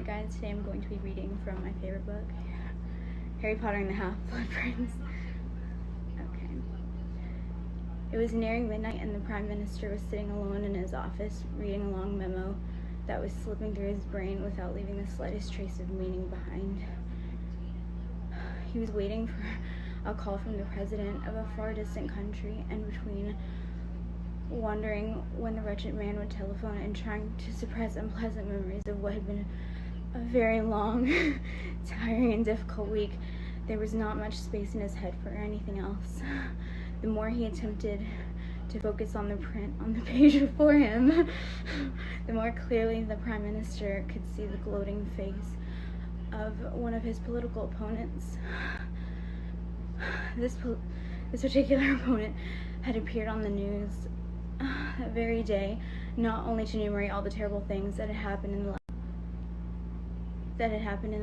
Alright guys, today I'm going to be reading from my favorite book, Harry Potter and the Half-Blood Prince. Okay. It was nearing midnight and the Prime Minister was sitting alone in his office, reading a long memo that was slipping through his brain without leaving the slightest trace of meaning behind. He was waiting for a call from the president of a far distant country, and between wondering when the wretched man would telephone and trying to suppress unpleasant memories of what had been a very long, tiring and difficult week, there was not much space in his head for anything else. The more he attempted to focus on the print on the page before him, the more clearly the Prime Minister could see the gloating face of one of his political opponents. This particular opponent had appeared on the news that very day, not only to enumerate all the terrible things that had happened in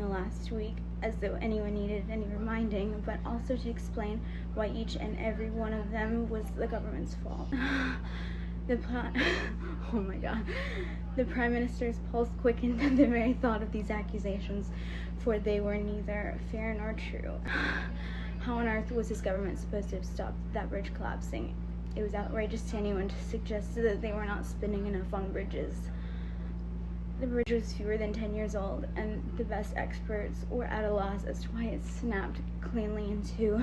the last week, as though anyone needed any reminding, but also to explain why each and every one of them was the government's fault. Oh my god. The Prime Minister's pulse quickened at the very thought of these accusations, for they were neither fair nor true. How on earth was his government supposed to have stopped that bridge collapsing? It was outrageous to anyone to suggest that they were not spending enough on bridges. The bridge was fewer than 10 years old, and the best experts were at a loss as to why it snapped cleanly in two,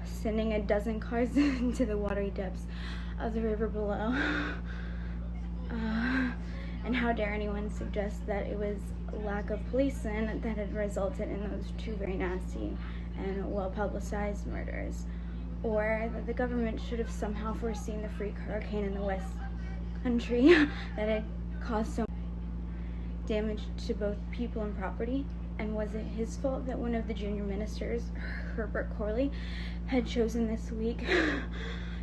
sending a dozen cars into the watery depths of the river below. And how dare anyone suggest that it was lack of policing that had resulted in those two very nasty and well-publicized murders, or that the government should have somehow foreseen the freak hurricane in the West Country that had caused so much damage to both people and property. And was it his fault that one of the junior ministers, Herbert Corley, had chosen this week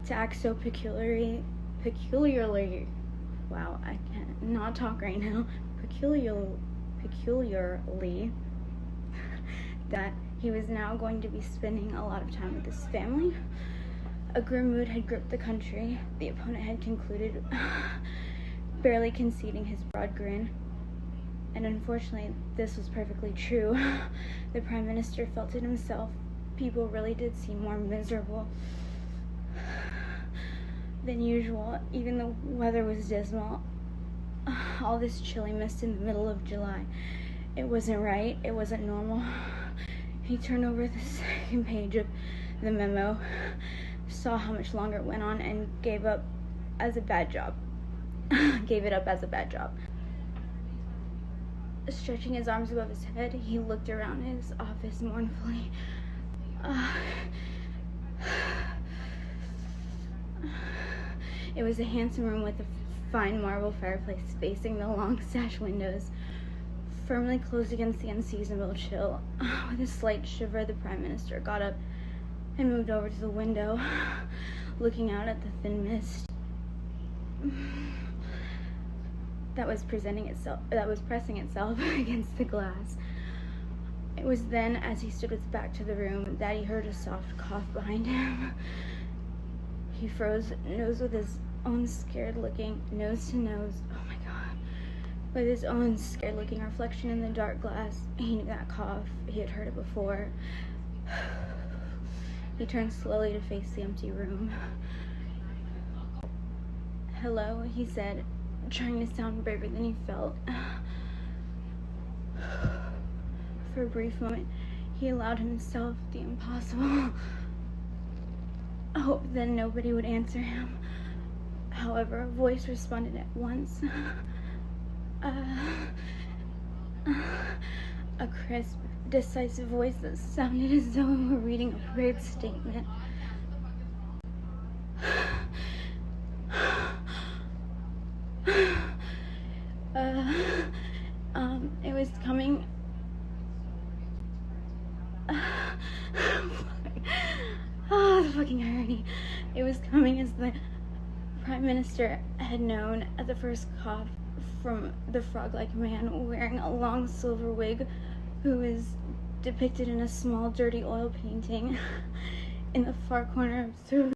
to act so peculiarly, wow, I can't not talk right now, peculiarly, that he was now going to be spending a lot of time with his family? A grim mood had gripped the country, the opponent had concluded, barely conceding his broad grin. And unfortunately, this was perfectly true. The Prime Minister felt it himself. People really did seem more miserable than usual. Even the weather was dismal. All this chilly mist in the middle of July. It wasn't right. It wasn't normal. He turned over the second page of the memo, saw how much longer it went on, and gave up as a bad job. Gave it up as a bad job. Stretching his arms above his head, he looked around his office mournfully. It was a handsome room with a fine marble fireplace facing the long sash windows, firmly closed against the unseasonable chill. With a slight shiver, the Prime Minister got up and moved over to the window, looking out at the thin mist that was pressing itself against the glass. It was then, as he stood with his back to the room, that he heard a soft cough behind him. He froze, nose to nose, oh my god, with his own scared-looking reflection in the dark glass. He knew that cough. He had heard it before. He turned slowly to face the empty room. "Hello," he said, trying to sound braver than he felt. For a brief moment, he allowed himself the impossible hope that nobody would answer him. However, a voice responded at once. A crisp, decisive voice that sounded as though it were reading a prepared statement. It was coming. Oh, the fucking irony. It was coming as the Prime Minister had known at the first cough, from the frog-like man wearing a long silver wig, who was depicted in a small dirty oil painting in the far corner of the